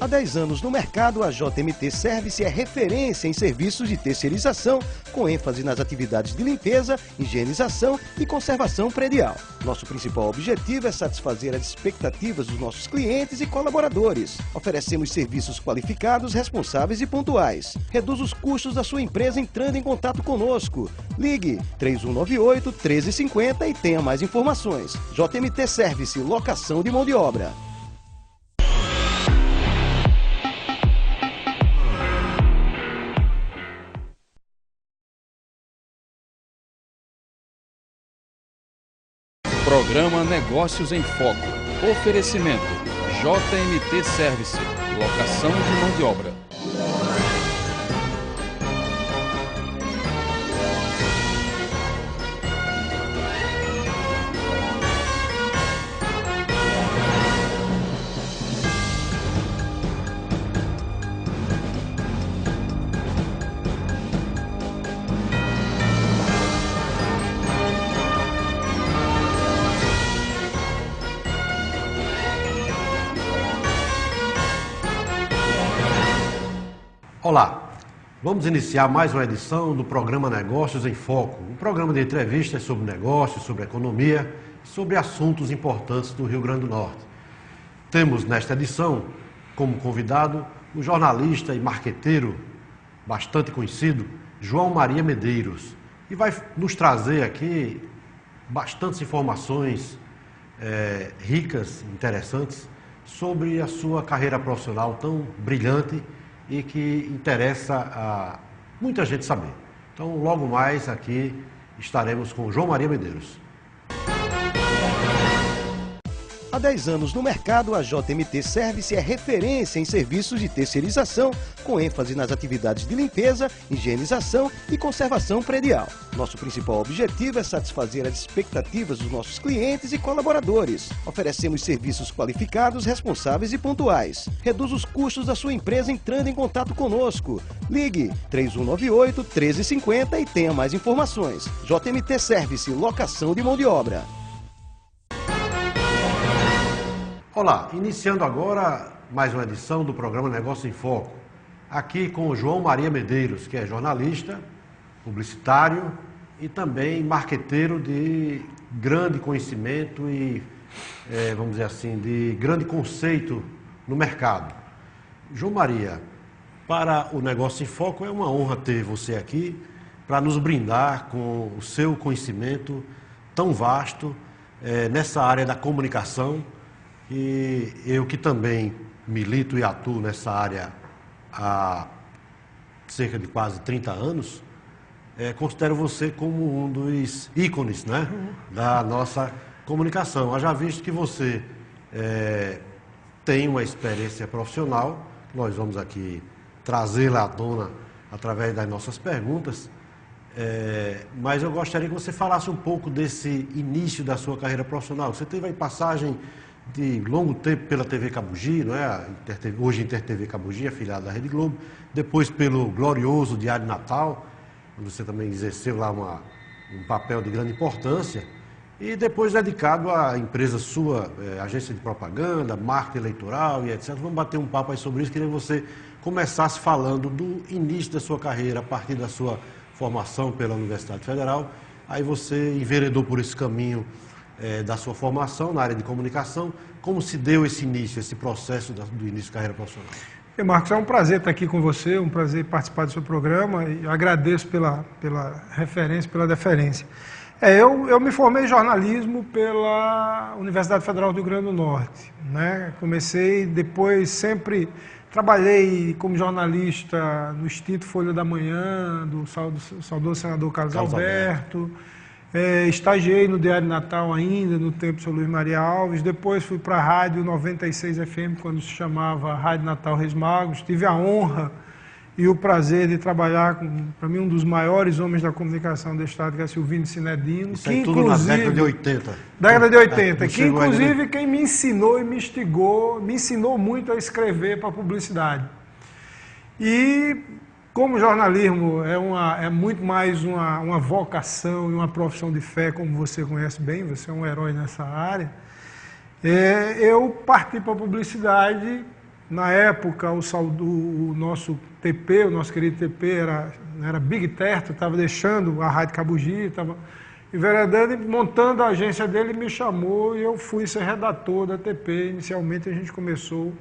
Há 10 anos no mercado, a JMT Service é referência em serviços de terceirização, com ênfase nas atividades de limpeza, higienização e conservação predial. Nosso principal objetivo é satisfazer as expectativas dos nossos clientes e colaboradores. Oferecemos serviços qualificados, responsáveis e pontuais. Reduz os custos da sua empresa entrando em contato conosco. Ligue 3198-1350 e tenha mais informações. JMT Service, locação de mão de obra. Programa Negócios em Foco. Oferecimento JMT Service, locação de mão de obra. Olá, vamos iniciar mais uma edição do programa Negócios em Foco, um programa de entrevistas sobre negócios, sobre economia, sobre assuntos importantes do Rio Grande do Norte. Temos nesta edição como convidado o jornalista e marqueteiro bastante conhecido, João Maria Medeiros, e vai nos trazer aqui bastantes informações ricas, interessantes, sobre a sua carreira profissional tão brilhante e que interessa a muita gente saber. Então, logo mais aqui estaremos com João Maria Medeiros. Há 10 anos no mercado, a JMT Service é referência em serviços de terceirização, com ênfase nas atividades de limpeza, higienização e conservação predial. Nosso principal objetivo é satisfazer as expectativas dos nossos clientes e colaboradores. Oferecemos serviços qualificados, responsáveis e pontuais. Reduz os custos da sua empresa entrando em contato conosco. Ligue 3198-1350 e tenha mais informações. JMT Service, locação de mão de obra. Olá, iniciando agora mais uma edição do programa Negócio em Foco, aqui com o João Maria Medeiros, que é jornalista, publicitário e também marqueteiro de grande conhecimento e, vamos dizer assim, de grande conceito no mercado. João Maria, para o Negócio em Foco é uma honra ter você aqui para nos brindar com o seu conhecimento tão vasto nessa área da comunicação. E eu que também milito e atuo nessa área há cerca de quase 30 anos, considero você como um dos ícones, né, da nossa comunicação. Haja visto que você tem uma experiência profissional, nós vamos aqui trazê-la à tona através das nossas perguntas, mas eu gostaria que você falasse um pouco desse início da sua carreira profissional. Você teve a passagem de longo tempo pela TV Cabugi, não é? Hoje Inter TV Cabugi, afiliada da Rede Globo, depois pelo glorioso Diário Natal, onde você também exerceu lá um papel de grande importância, e depois dedicado à empresa sua, agência de propaganda, marketing eleitoral e etc. Vamos bater um papo aí sobre isso. Queria que você começasse falando do início da sua carreira, a partir da sua formação pela Universidade Federal. Aí você enveredou por esse caminho da sua formação na área de comunicação. Como se deu esse início, esse processo do início de carreira profissional? Marcos, é um prazer estar aqui com você, um prazer participar do seu programa e agradeço pela referência, pela deferência. Eu me formei em jornalismo pela Universidade Federal do Rio Grande do Norte, né? Comecei depois, sempre trabalhei como jornalista no extinto Folha da Manhã, do saudoso senador Carlos Alberto. Estagiei no Diário Natal ainda, no tempo do Sr. Luiz Maria Alves. Depois fui para a Rádio 96 FM, quando se chamava Rádio Natal Reis Magos. Tive a honra e o prazer de trabalhar com, para mim, um dos maiores homens da comunicação do Estado, que é Silvino Cinedino. Isso aí tudo na década de 80. Década de 80, que inclusive quem me ensinou e me instigou, me ensinou muito a escrever para publicidade. E como jornalismo é muito mais uma vocação e uma profissão de fé, como você conhece bem, você é um herói nessa área, eu parti para a publicidade Na época, o nosso TP, o nosso querido TP, era Big Terto, estava deixando a Rádio Cabugi, estava enveredando e montando a agência dele, me chamou e eu fui ser redator da TP. Inicialmente a gente começou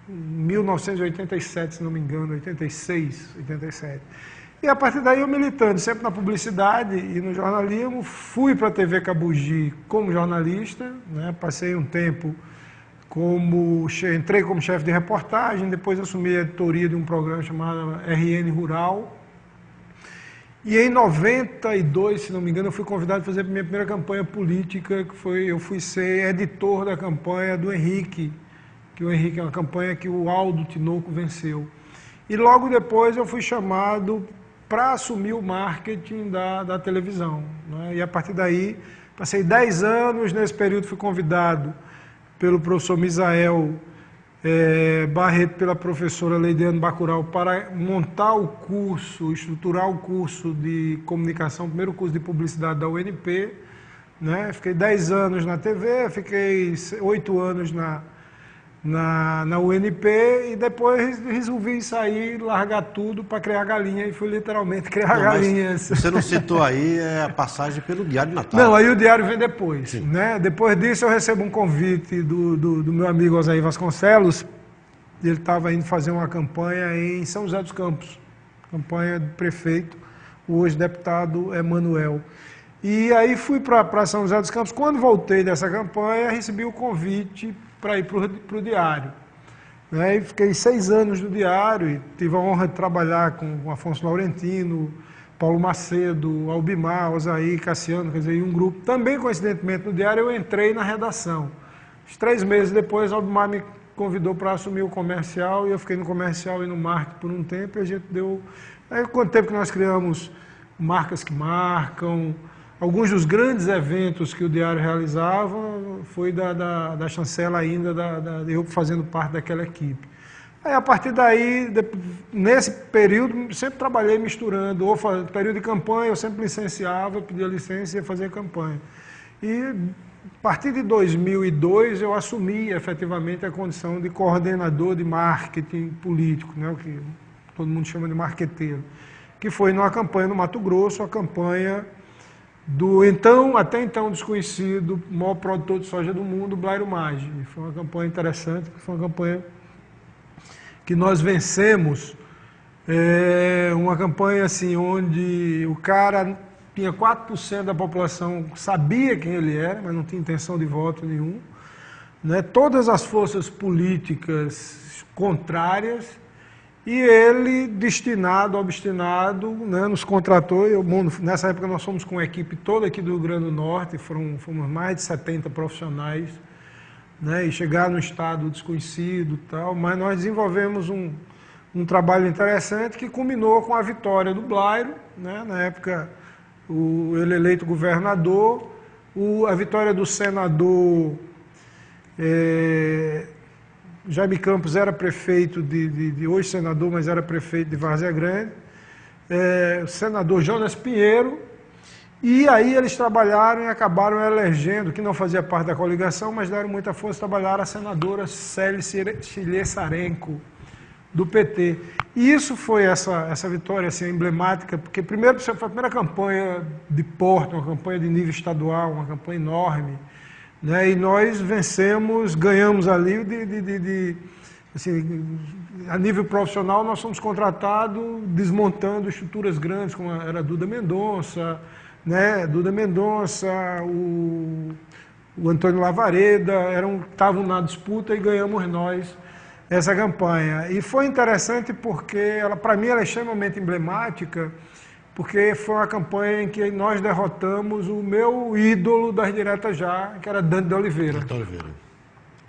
em 1987, se não me engano, 86, 87. E a partir daí eu militando sempre na publicidade e no jornalismo, fui para a TV Cabugi como jornalista, né? Passei um tempo entrei como chefe de reportagem, depois assumi a editoria de um programa chamado RN Rural. E em 92, se não me engano, eu fui convidado a fazer a minha primeira campanha política, eu fui ser editor da campanha do Henrique, que o Henrique é uma campanha que o Aldo Tinoco venceu. E logo depois eu fui chamado para assumir o marketing da televisão, né? E a partir daí, passei 10 anos, nesse período fui convidado pelo professor Misael Barreto, pela professora Leidiane Bacurau, para montar o curso, estruturar o curso de comunicação, primeiro curso de publicidade da UNP, né? Fiquei 10 anos na TV, fiquei 8 anos na UNP e depois resolvi sair, largar tudo para criar galinha e fui literalmente criar galinhas. Você não citou aí a passagem pelo Diário Natal. Não, aí o Diário vem depois, né? Depois disso eu recebo um convite do meu amigo Osair Vasconcelos. Ele estava indo fazer uma campanha em São José dos Campos, campanha do prefeito, o hoje deputado Emanuel. E aí fui para São José dos Campos. Quando voltei dessa campanha, recebi o convite para ir para o Diário. E fiquei 6 anos no Diário e tive a honra de trabalhar com Afonso Laurentino, Paulo Macedo, Albimar, Osair, Cassiano, quer dizer, um grupo. Também, coincidentemente, no Diário eu entrei na redação. 3 meses depois, Albimar me convidou para assumir o comercial e eu fiquei no comercial e no marketing por um tempo e a gente deu... Aí, quanto tempo que nós criamos Marcas que Marcam, alguns dos grandes eventos que o Diário realizava foi da chancela ainda, eu fazendo parte daquela equipe. Aí, a partir daí, nesse período, sempre trabalhei misturando, período de campanha, eu sempre licenciava, pedia licença e ia fazer campanha. E a partir de 2002, eu assumi efetivamente a condição de coordenador de marketing político, né, o que todo mundo chama de marqueteiro, que foi numa campanha no Mato Grosso, a campanha do até então desconhecido, maior produtor de soja do mundo, Blairo Maggi. Foi uma campanha interessante, foi uma campanha que nós vencemos, uma campanha assim, onde o cara tinha 4% da população, sabia quem ele era, mas não tinha intenção de voto nenhum, né? Todas as forças políticas contrárias, e ele, destinado, obstinado, né, nos contratou. Nessa época nós fomos com uma equipe toda aqui do Rio Grande do Norte, fomos mais de 70 profissionais, né, e chegaram no estado desconhecido e tal, mas nós desenvolvemos um trabalho interessante que culminou com a vitória do Blairo, né, na época ele eleito governador, a vitória do senador Jaime Campos era prefeito hoje senador, mas era prefeito de Várzea Grande, o senador Jonas Pinheiro, e aí eles trabalharam e acabaram elegendo, que não fazia parte da coligação, mas deram muita força, trabalharam a senadora Célia Chiliesarenko, do PT. E isso foi essa vitória assim, emblemática, porque primeiro foi a primeira campanha de porte, uma campanha de nível estadual, uma campanha enorme, né? E nós vencemos, ganhamos ali, assim, a nível profissional nós fomos contratados desmontando estruturas grandes, como era a Duda Mendonça, né? Duda Mendonça, o Antônio Lavareda, estavam na disputa e ganhamos nós essa campanha. E foi interessante porque, para mim, ela é extremamente emblemática, porque foi uma campanha em que nós derrotamos o meu ídolo das diretas já, que era Dante de Oliveira.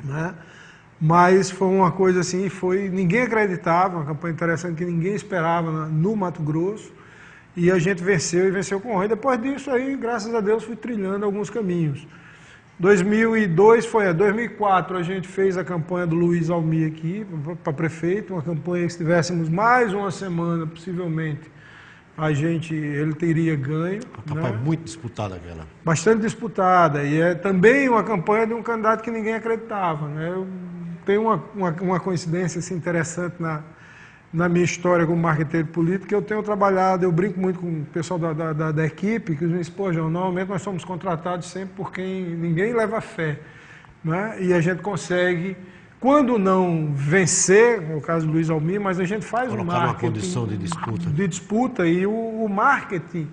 Né? Mas foi uma coisa assim, ninguém acreditava, uma campanha interessante que ninguém esperava no Mato Grosso, e a gente venceu, e venceu com honra. E depois disso aí, graças a Deus, fui trilhando alguns caminhos. 2004 a gente fez a campanha do Luiz Almir aqui, para prefeito, uma campanha que se tivéssemos mais uma semana, possivelmente, ele teria ganho. Uma campanha muito disputada aquela. Bastante disputada, e é também uma campanha de um candidato que ninguém acreditava, né? tem uma coincidência assim, interessante na minha história como marqueteiro político, que eu tenho trabalhado, eu brinco muito com o pessoal da equipe, que eles me dizem, pô, João, normalmente nós somos contratados sempre por quem ninguém leva fé, né? E a gente consegue, quando não vencer, no caso do Luiz Almir, mas a gente faz um marketing uma condição de disputa. De disputa, e o marketing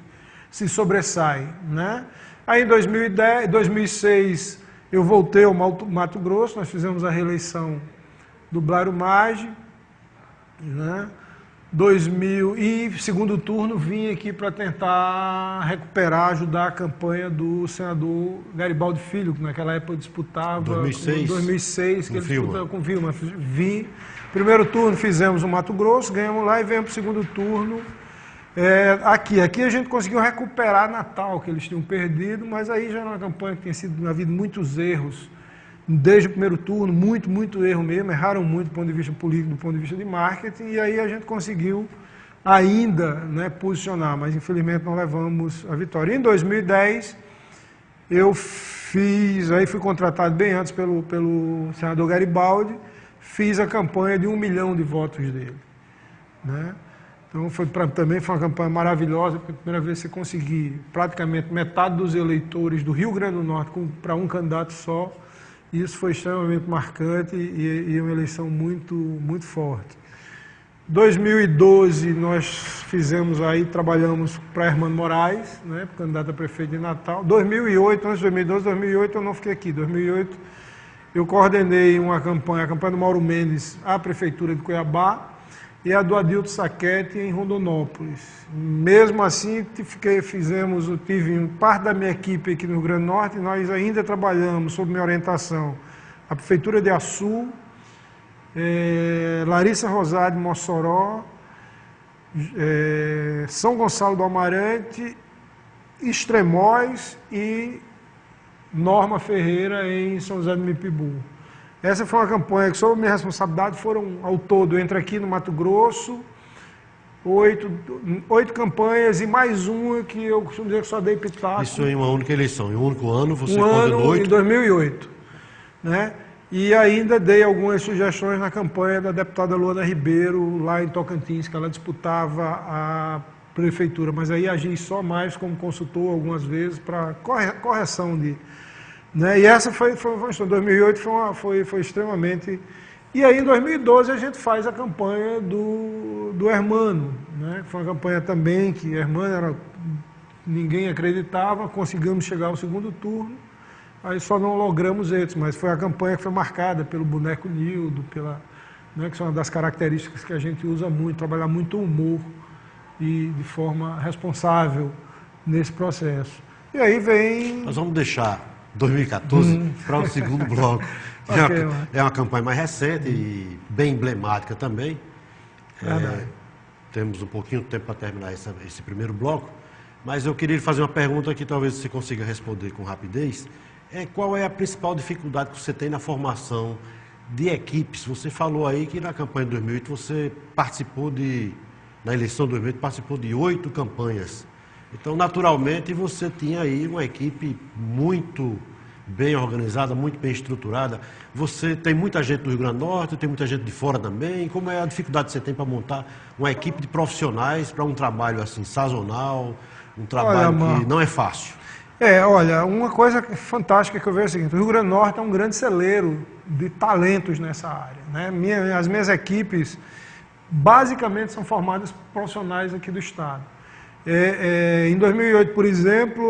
se sobressai, né? Aí em 2006 eu voltei ao Mato Grosso, nós fizemos a reeleição do Blairo Maggi, né? E segundo turno vim aqui para tentar recuperar, ajudar a campanha do senador Garibaldi Filho, que naquela época disputava 2006 que ele disputava com Vilma. Vim, primeiro turno fizemos o Mato Grosso, ganhamos lá e viemos para o segundo turno. Aqui a gente conseguiu recuperar Natal, que eles tinham perdido, mas aí já era uma campanha que tinha havido muitos erros desde o primeiro turno, muito erro mesmo, erraram muito do ponto de vista político, do ponto de vista de marketing, e aí a gente conseguiu ainda, né, posicionar, mas infelizmente não levamos a vitória. Em 2010, aí fui contratado bem antes pelo senador Garibaldi, fiz a campanha de 1 milhão de votos dele, né? Então também foi uma campanha maravilhosa, porque a primeira vez você conseguir praticamente metade dos eleitores do Rio Grande do Norte para um candidato só. Isso foi extremamente marcante e uma eleição muito forte. 2012 nós trabalhamos para Hermano Moraes, né, candidato a prefeito de Natal. 2008, antes de 2012, eu não fiquei aqui. 2008 eu coordenei a campanha do Mauro Mendes à Prefeitura de Cuiabá e a do Adilto Saquete em Rondonópolis. Mesmo assim, tive parte da minha equipe aqui no Rio Grande do Norte, e nós ainda trabalhamos, sob minha orientação, a Prefeitura de Açu, Larissa Rosado de Mossoró, São Gonçalo do Amarante, Extremóis e Norma Ferreira em São José do Mipibu. Essa foi uma campanha que, sob minha responsabilidade, foram ao todo, entre aqui no Mato Grosso, 8 campanhas e mais uma que eu costumo dizer que só dei pitaco. Isso em uma única eleição, em um único ano você coordenou 8? Em 2008. Né? E ainda dei algumas sugestões na campanha da deputada Luana Ribeiro, lá em Tocantins, que ela disputava a prefeitura, mas aí agi só mais como consultor algumas vezes para correção de... Né? E essa foi uma questão. 2008 foi extremamente... E aí, em 2012, a gente faz a campanha do Hermano, né? Foi uma campanha também que Hermano ninguém acreditava, conseguimos chegar ao segundo turno, aí só não logramos eles, mas foi a campanha que foi marcada pelo boneco Nildo, né, que são uma das características que a gente usa muito, trabalhar muito o humor e de forma responsável nesse processo. E aí vem... Nós vamos deixar 2014 para o segundo bloco. É uma campanha mais recente e bem emblemática também. Temos um pouquinho de tempo para terminar esse primeiro bloco, mas eu queria fazer uma pergunta que talvez você consiga responder com rapidez. Qual é a principal dificuldade que você tem na formação de equipes? Você falou aí que na campanha de 2008 você na eleição de 2008, participou de 8 campanhas. Então, naturalmente, você tinha aí uma equipe muito bem organizada, muito bem estruturada. Você tem muita gente do Rio Grande do Norte, tem muita gente de fora também. Como é a dificuldade que você tem para montar uma equipe de profissionais para um trabalho assim sazonal, um trabalho que não é fácil? Olha, uma coisa fantástica que eu vejo é o seguinte: o Rio Grande do Norte é um grande celeiro de talentos nessa área, né? As minhas equipes basicamente são formadas por profissionais aqui do estado. Em 2008, por exemplo,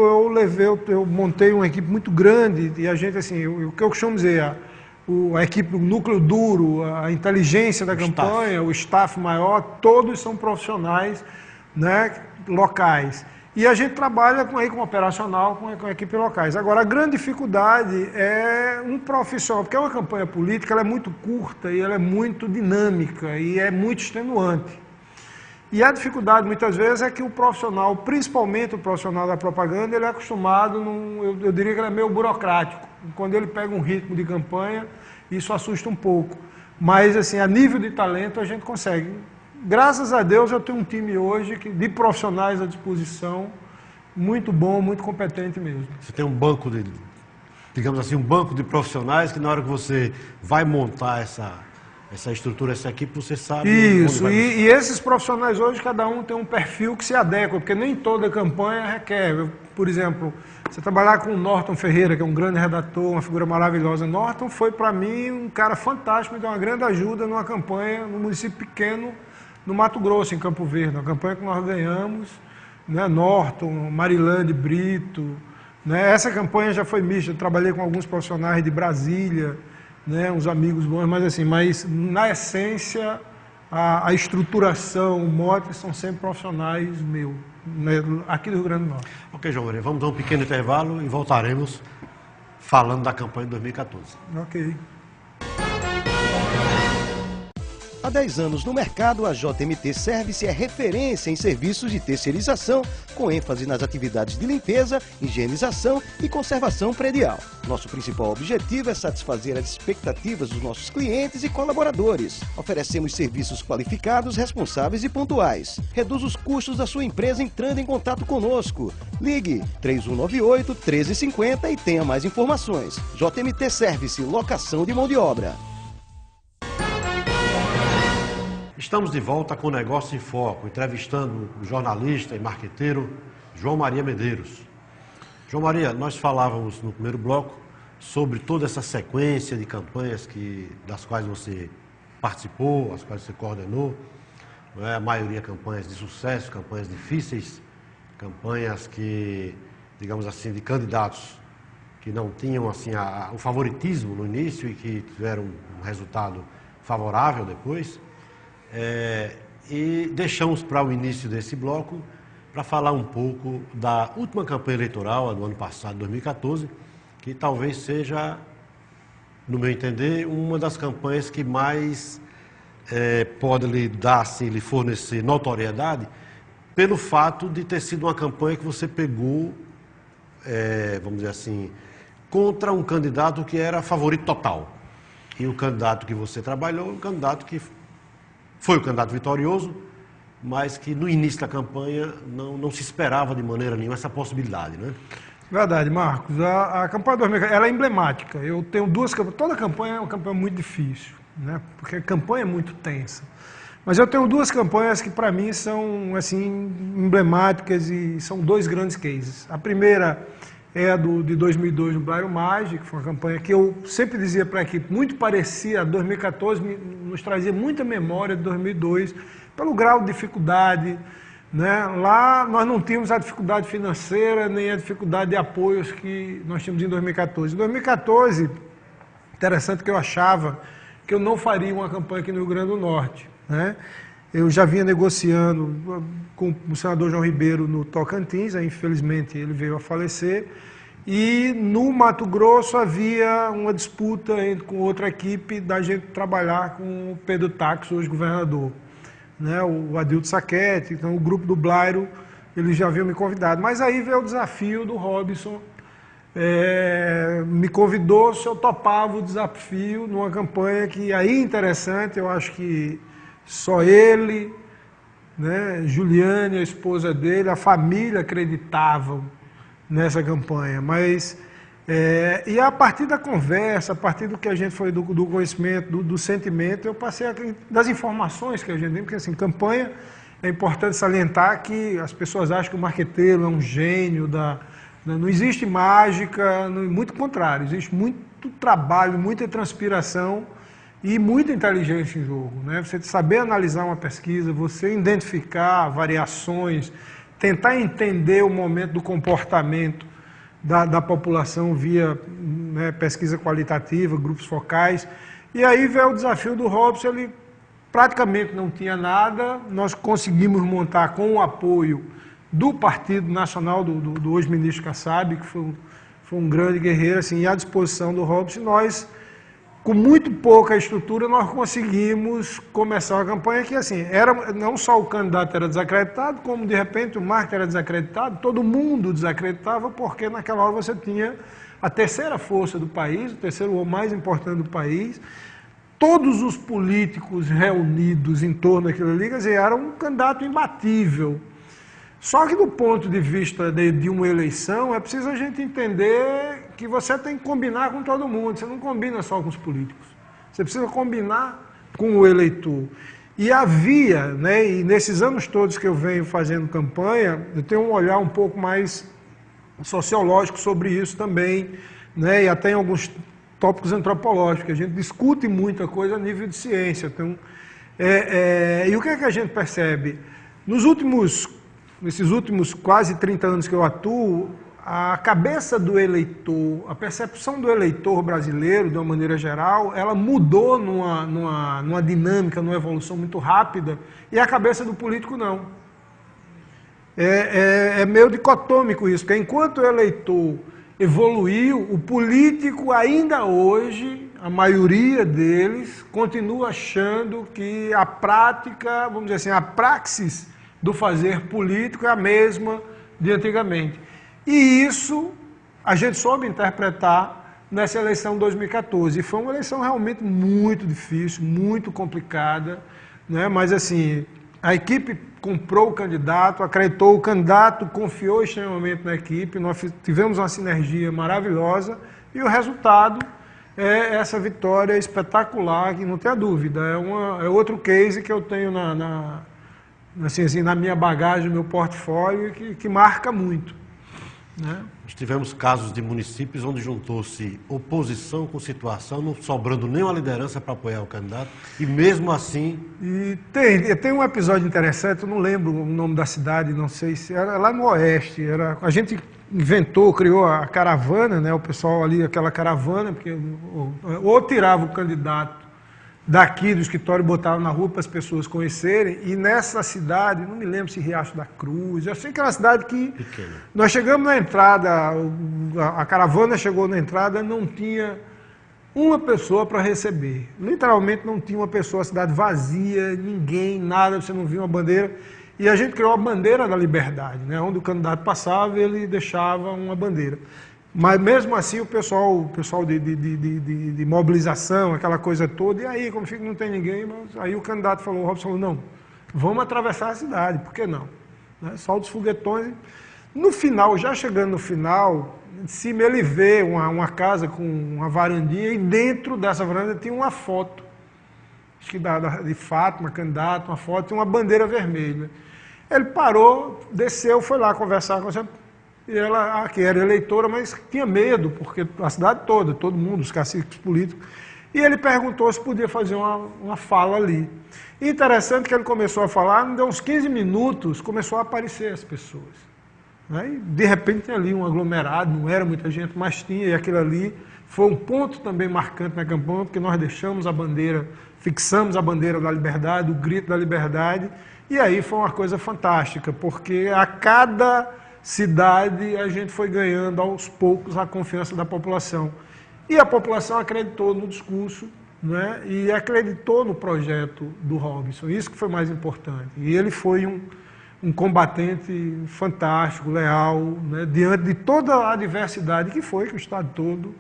eu montei uma equipe muito grande e a gente, assim, o que eu costumo dizer, a equipe, o núcleo duro, a inteligência da campanha, o staff maior, todos são profissionais, né, locais. E a gente trabalha com operacional, com a equipe locais. Agora, a grande dificuldade é um profissional, porque uma campanha política ela é muito curta e ela é muito dinâmica e é muito extenuante. E a dificuldade, muitas vezes, é que o profissional, principalmente o profissional da propaganda, ele é acostumado, eu diria que ele é meio burocrático. Quando ele pega um ritmo de campanha, isso assusta um pouco. Mas, assim, a nível de talento, a gente consegue. Graças a Deus, eu tenho um time hoje de profissionais à disposição, muito bom, muito competente mesmo. Você tem um banco digamos assim, um banco de profissionais que na hora que você vai montar essa estrutura, essa equipe, você sabe... Isso, e esses profissionais hoje, cada um tem um perfil que se adequa, porque nem toda campanha requer. Por exemplo, você trabalhar com o Norton Ferreira, que é um grande redator, uma figura maravilhosa. Norton foi, para mim, um cara fantástico, me deu uma grande ajuda numa campanha num município pequeno, no Mato Grosso, em Campo Verde. Uma campanha que nós ganhamos, né? Norton, Marilande Brito, né? Essa campanha já foi mista, eu trabalhei com alguns profissionais de Brasília, né, uns amigos bons, mas na essência a estruturação, o mote são sempre profissionais meus, né, aqui do Rio Grande do Norte. Ok, João Maria, vamos dar um pequeno intervalo e voltaremos falando da campanha de 2014. Ok. Há 10 anos no mercado, a JMT Service é referência em serviços de terceirização, com ênfase nas atividades de limpeza, higienização e conservação predial. Nosso principal objetivo é satisfazer as expectativas dos nossos clientes e colaboradores. Oferecemos serviços qualificados, responsáveis e pontuais. Reduz os custos da sua empresa entrando em contato conosco. Ligue 3198-1350 e tenha mais informações. JMT Service, locação de mão de obra. Estamos de volta com o Negócio em Foco, entrevistando o jornalista e marqueteiro João Maria Medeiros. João Maria, nós falávamos no primeiro bloco sobre toda essa sequência de campanhas das quais você participou, as quais você coordenou, não é? A maioria campanhas de sucesso, campanhas difíceis, campanhas que, digamos assim, de candidatos que não tinham assim, o favoritismo no início e que tiveram um resultado favorável depois. E deixamos para o início desse bloco para falar um pouco da última campanha eleitoral, a do ano passado, 2014, que talvez seja, no meu entender, uma das campanhas que mais pode lhe dar, assim, lhe fornecer notoriedade, pelo fato de ter sido uma campanha que você pegou, vamos dizer assim, contra um candidato que era favorito total. E o candidato que você trabalhou, um candidato que foi o candidato vitorioso, mas que no início da campanha não se esperava de maneira nenhuma essa possibilidade, né? Verdade, Marcos. A campanha 2014, ela é emblemática. Eu tenho duas campanhas. Toda campanha é uma campanha muito difícil, né? Porque a campanha é muito tensa. Mas eu tenho duas campanhas que, para mim, são assim, emblemáticas e são dois grandes cases. A primeira é a de 2002 no Blairo Maggi, que foi uma campanha que eu sempre dizia para a equipe, muito parecia a 2014, nos trazia muita memória de 2002, pelo grau de dificuldade, né? Lá nós não tínhamos a dificuldade financeira, nem a dificuldade de apoios que nós tínhamos em 2014. Em 2014, interessante que eu achava que eu não faria uma campanha aqui no Rio Grande do Norte, né? Eu já vinha negociando com o senador João Ribeiro no Tocantins, aí, infelizmente ele veio a falecer, e no Mato Grosso havia uma disputa com outra equipe da gente trabalhar com o Pedro Tax, hoje governador, né? O Adilto Saquete, então o grupo do Blairo, eles já haviam me convidado. Mas aí veio o desafio do Robson, me convidou se eu topava o desafio numa campanha que aí interessante, eu acho que só ele, né, Juliane, a esposa dele, a família acreditavam nessa campanha. Mas, e a partir da conversa, a partir do que a gente foi, do conhecimento, do sentimento, eu passei das informações que a gente tem, porque assim, campanha, é importante salientar que as pessoas acham que o marqueteiro é um gênio não existe mágica, muito contrário, existe muito trabalho, muita transpiração e muita inteligência em jogo, né? Você saber analisar uma pesquisa, você identificar variações, tentar entender o momento do comportamento da população via, né, pesquisa qualitativa, grupos focais. E aí veio o desafio do Robson, ele praticamente não tinha nada, nós conseguimos montar com o apoio do Partido Nacional, do hoje ministro Kassab, que foi um grande guerreiro, assim, e à disposição do Robson, nós, com muito pouca estrutura, nós conseguimos começar uma campanha que, assim, não só o candidato era desacreditado, como, de repente, o marketing era desacreditado, todo mundo desacreditava, porque naquela hora você tinha a terceira força do país, o terceiro o mais importante do país, todos os políticos reunidos em torno daquilo ali, quer dizer, era um candidato imbatível. Só que do ponto de vista de uma eleição, é preciso a gente entender que você tem que combinar com todo mundo, você não combina só com os políticos. Você precisa combinar com o eleitor. E havia, né, e nesses anos todos que eu venho fazendo campanha, eu tenho um olhar um pouco mais sociológico sobre isso também, né, e até em alguns tópicos antropológicos, que a gente discute muita coisa a nível de ciência. Então, e o que é que a gente percebe? Nesses últimos quase 30 anos que eu atuo, a cabeça do eleitor, a percepção do eleitor brasileiro, de uma maneira geral, ela mudou numa dinâmica, numa evolução muito rápida, e a cabeça do político não. É meio dicotômico isso, porque enquanto o eleitor evoluiu, o político ainda hoje, a maioria deles, continua achando que a prática, vamos dizer assim, a praxis do fazer político é a mesma de antigamente. E isso a gente soube interpretar nessa eleição de 2014. E foi uma eleição realmente muito difícil, muito complicada, né? Mas assim, a equipe comprou o candidato, acreditou o candidato, confiou extremamente na equipe, nós tivemos uma sinergia maravilhosa e o resultado é essa vitória espetacular, que não tem a dúvida. É outro case que eu tenho na minha bagagem, no meu portfólio, que marca muito. Né? Nós tivemos casos de municípios onde juntou-se oposição com situação, não sobrando nenhuma liderança para apoiar o candidato, e mesmo assim... E tem um episódio interessante, eu não lembro o nome da cidade, não sei se era lá no Oeste, a gente criou a caravana, né, o pessoal ali, aquela caravana, porque ou tirava o candidato daqui do escritório, botava na rua para as pessoas conhecerem, e nessa cidade, não me lembro se Riacho da Cruz, eu sei que era uma cidade que... Pequena. Nós chegamos na entrada, a caravana chegou na entrada, não tinha uma pessoa para receber, literalmente não tinha uma pessoa, a cidade vazia, ninguém, nada, você não via uma bandeira, e a gente criou a bandeira da liberdade, né, onde o candidato passava, ele deixava uma bandeira. Mas mesmo assim o pessoal de mobilização, aquela coisa toda, e aí, como fica, não tem ninguém, mas aí o candidato falou, o Robson falou, não, vamos atravessar a cidade, por que não? Né? Solta os foguetões. No final, já chegando no final, em cima ele vê uma casa com uma varandinha, e dentro dessa varanda tinha uma foto, acho que de Fátima, candidato, uma foto, e uma bandeira vermelha. Ele parou, desceu, foi lá conversar com você. E ela, que era eleitora, mas tinha medo, porque a cidade toda, todo mundo, os caciques políticos. E ele perguntou se podia fazer uma fala ali. E interessante que ele começou a falar, não deu uns 15 minutos, começou a aparecer as pessoas. Né? E de repente tinha ali um aglomerado, não era muita gente, mas tinha, e aquilo ali foi um ponto também marcante na campanha, porque nós deixamos a bandeira, fixamos a bandeira da liberdade, o grito da liberdade, e aí foi uma coisa fantástica, porque a cada cidade a gente foi ganhando aos poucos a confiança da população. E a população acreditou no discurso, né, e acreditou no projeto do Robson, isso que foi mais importante. E ele foi um combatente fantástico, leal, né, diante de toda a adversidade que foi, que o Estado todo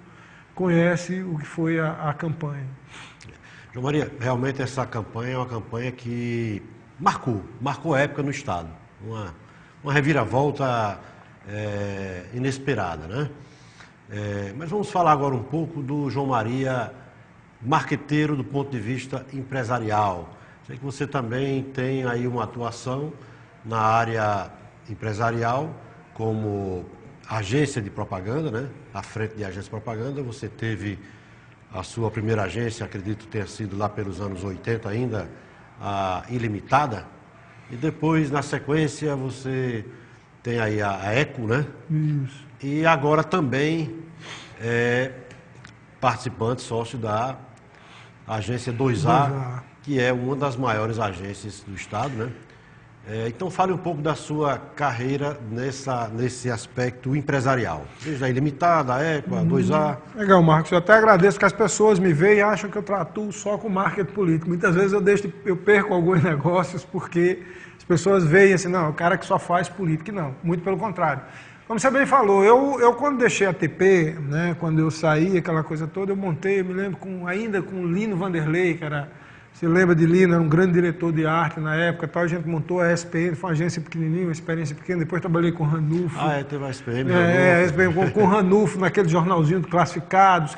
conhece o que foi a campanha. João Maria, realmente essa campanha é uma campanha que marcou a época no Estado. Uma reviravolta inesperada, né? Mas vamos falar agora um pouco do João Maria, marqueteiro do ponto de vista empresarial. Sei que você também tem aí uma atuação na área empresarial, como agência de propaganda, né? À frente de agência de propaganda, você teve a sua primeira agência, acredito ter sido lá pelos anos 80 ainda, a Ilimitada. E depois, na sequência, você tem aí a Eco, né? Isso. E agora também participante, sócio da agência 2A, que é uma das maiores agências do Estado, né? Então fale um pouco da sua carreira nesse aspecto empresarial. Desde a Ilimitada, a Eco, a 2A. Legal, Marcos. Eu até agradeço que as pessoas me veem e acham que eu atuo só com marketing político. Muitas vezes eu perco alguns negócios porque as pessoas veem assim, não, é o cara que só faz política. Não, muito pelo contrário. Como você bem falou, eu quando deixei a TP, né, quando eu saí, aquela coisa toda, eu montei, eu me lembro ainda com o Lino Vanderlei, que era Você lembra de Lino, era um grande diretor de arte na época, tal, a gente montou a SPM, foi uma agência pequenininha, uma experiência pequena, depois trabalhei com o Ranulfo. Teve a SPM. A SPM com o Ranulfo, naquele jornalzinho de classificados.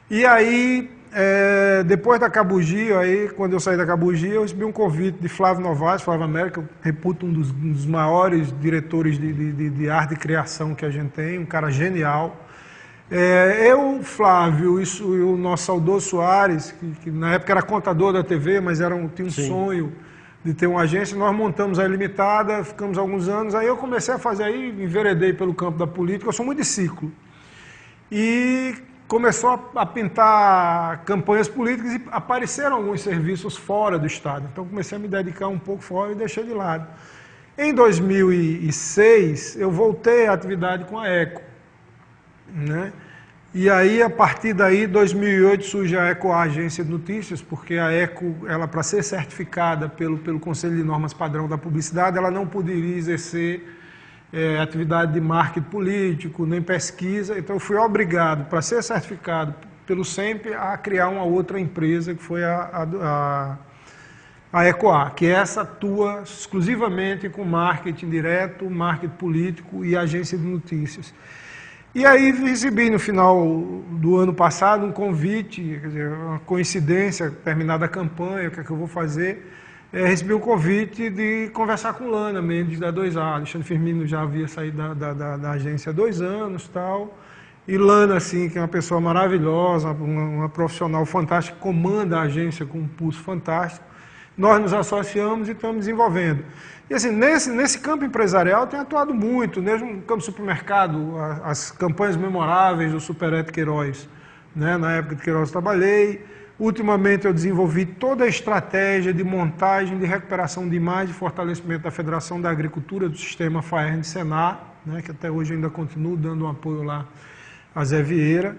E aí, depois da Cabugi, aí, quando eu saí da Cabugi, eu recebi um convite de Flávio Novaes, Flávio América, eu reputo um dos maiores diretores de arte e criação que a gente tem, um cara genial. Eu, Flávio e o nosso saudoso Soares, que na época era contador da TV, mas tinha um sonho de ter uma agência, nós montamos a Ilimitada, ficamos alguns anos, aí eu comecei a fazer, aí enveredei pelo campo da política, eu sou muito de ciclo. E começou a pintar campanhas políticas e apareceram alguns serviços fora do Estado, então comecei a me dedicar um pouco fora e deixei de lado. Em 2006, eu voltei à atividade com a ECO. Né? E aí, a partir daí, em 2008, surge a ECO, a agência de notícias, porque a ECO, ela para ser certificada pelo Conselho de Normas Padrão da Publicidade, ela não poderia exercer atividade de marketing político, nem pesquisa, então eu fui obrigado, para ser certificado pelo SEMP, a criar uma outra empresa, que foi a ECOA, que essa atua exclusivamente com marketing direto, marketing político e agência de notícias. E aí recebi no final do ano passado um convite, quer dizer, uma coincidência, terminada a campanha, o que é que eu vou fazer, recebi um convite de conversar com Lana Mendes da 2A. Alexandre Firmino já havia saído da agência há 2 anos, tal, e Lana, assim, que é uma pessoa maravilhosa, uma profissional fantástica, comanda a agência com um pulso fantástico. Nós nos associamos e estamos desenvolvendo. E assim, nesse campo empresarial tem atuado muito, mesmo no campo supermercado, as campanhas memoráveis do Superete Queiroz, né? Na época de Queiroz eu trabalhei. Ultimamente eu desenvolvi toda a estratégia de montagem, de recuperação de imagem, de fortalecimento da Federação da Agricultura, do sistema FAERN-Senar, né? Que até hoje ainda continuo dando um apoio lá a Zé Vieira.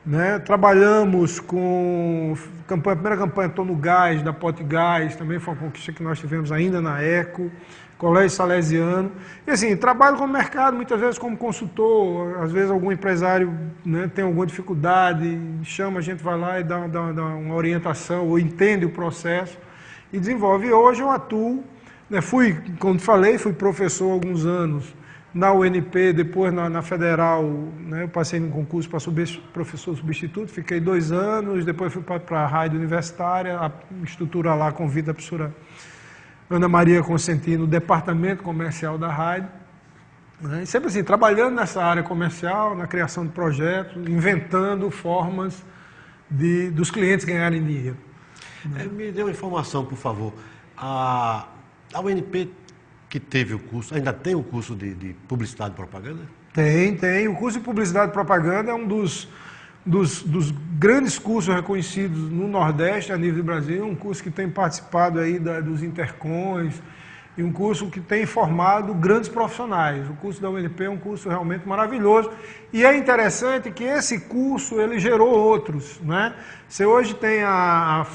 Né? Trabalhamos com a primeira campanha Tô no Gás, da Pote Gás, também foi uma conquista que nós tivemos ainda na ECO, Colégio Salesiano. E assim, trabalho com o mercado, muitas vezes como consultor, às vezes algum empresário, né, tem alguma dificuldade, chama, a gente vai lá e dá uma orientação, ou entende o processo e desenvolve. E hoje eu atuo, né, como falei, fui professor há alguns anos, na UNP, depois na Federal, né, eu passei num concurso para professor substituto, fiquei 2 anos, depois fui para a rádio universitária, a estrutura lá convida a professora Ana Maria Consentino, no departamento comercial da rádio, né, e sempre assim, trabalhando nessa área comercial, na criação de projetos, inventando formas dos clientes ganharem dinheiro. Me dê uma informação, por favor. A UNP que teve o curso, ainda tem o curso de publicidade e propaganda? Tem. O curso de publicidade e propaganda é um dos grandes cursos reconhecidos no Nordeste, a nível do Brasil, um curso que tem participado aí dos intercons, e um curso que tem formado grandes profissionais. O curso da UNP é um curso realmente maravilhoso, e é interessante que esse curso ele gerou outros, né? Você hoje tem a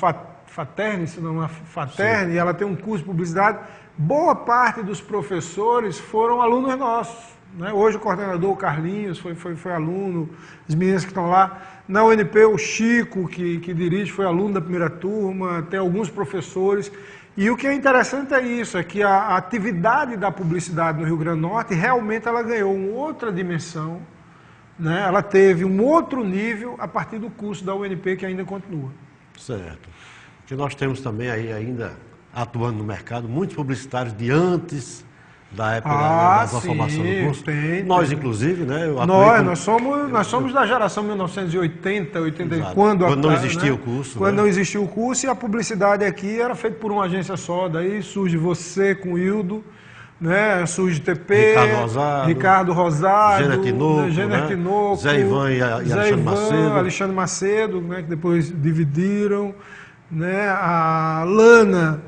Faterne, se não é Faterne, e ela tem um curso de publicidade. Boa parte dos professores foram alunos nossos, né? Hoje o coordenador, o Carlinhos, foi aluno, as meninas que estão lá. Na UNP, o Chico, que dirige, foi aluno da primeira turma, tem alguns professores. E o que é interessante é isso, é que a atividade da publicidade no Rio Grande do Norte, realmente ela ganhou uma outra dimensão, né? Ela teve um outro nível a partir do curso da UNP, que ainda continua. Certo. Que nós temos também aí ainda atuando no mercado, muitos publicitários de antes da época da formação do curso. Nós, inclusive, né? Nós somos da geração 1980, 80, quando não existia, né, o curso. Quando não existia o curso, e a publicidade aqui era feita por uma agência só. Daí surge você com o Hildo, né? Surge o TP, Ricardo Rosado, Jenner Tinoco, Zé Ivan e Alexandre Macedo, né? Que depois dividiram, né? A Lana,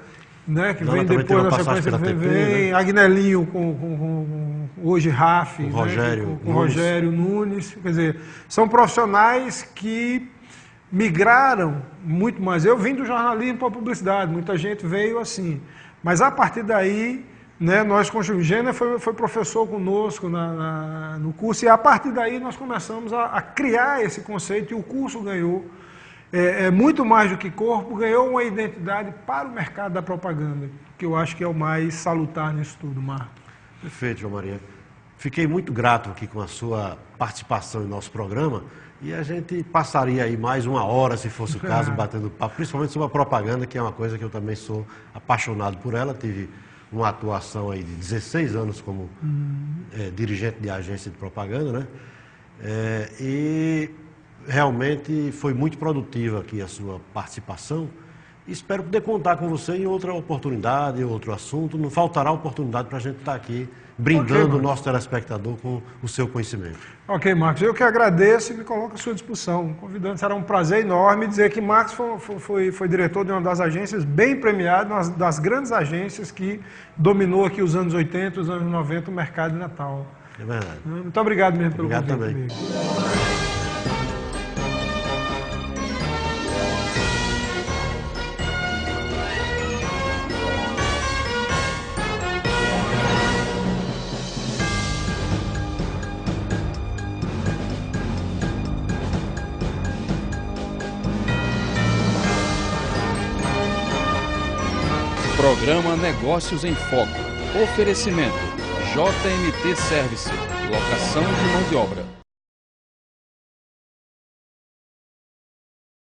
né, que vem depois da sequência, vem Agnelinho com hoje Raf, com Rogério Nunes, quer dizer, são profissionais que migraram muito mais. Eu vim do jornalismo para a publicidade, muita gente veio assim, mas a partir daí, né, nós construímos. Jenner foi professor conosco no curso, e a partir daí nós começamos a criar esse conceito, e o curso ganhou muito mais do que corpo, ganhou uma identidade para o mercado da propaganda, que eu acho que é o mais salutar nisso tudo, Marcos. Perfeito, João Maria. Fiquei muito grato aqui com a sua participação em nosso programa e a gente passaria aí mais uma hora, se fosse o caso, batendo papo, principalmente sobre a propaganda, que é uma coisa que eu também sou apaixonado por ela. Tive uma atuação aí de 16 anos como dirigente de agência de propaganda, né? E realmente foi muito produtiva aqui a sua participação. Espero poder contar com você em outra oportunidade, em outro assunto. Não faltará oportunidade para a gente estar aqui brindando o nosso telespectador com o seu conhecimento. Ok, Marcos. Eu que agradeço e me coloco à sua disposição. Convidando, será um prazer enorme dizer que Marcos foi diretor de uma das agências bem premiadas, uma das grandes agências que dominou aqui os anos 80, os anos 90, o mercado de Natal. É verdade. Muito obrigado mesmo pelo convite. Obrigado também. Programa Negócios em Foco. Oferecimento: JMT Service. Locação de mão de obra.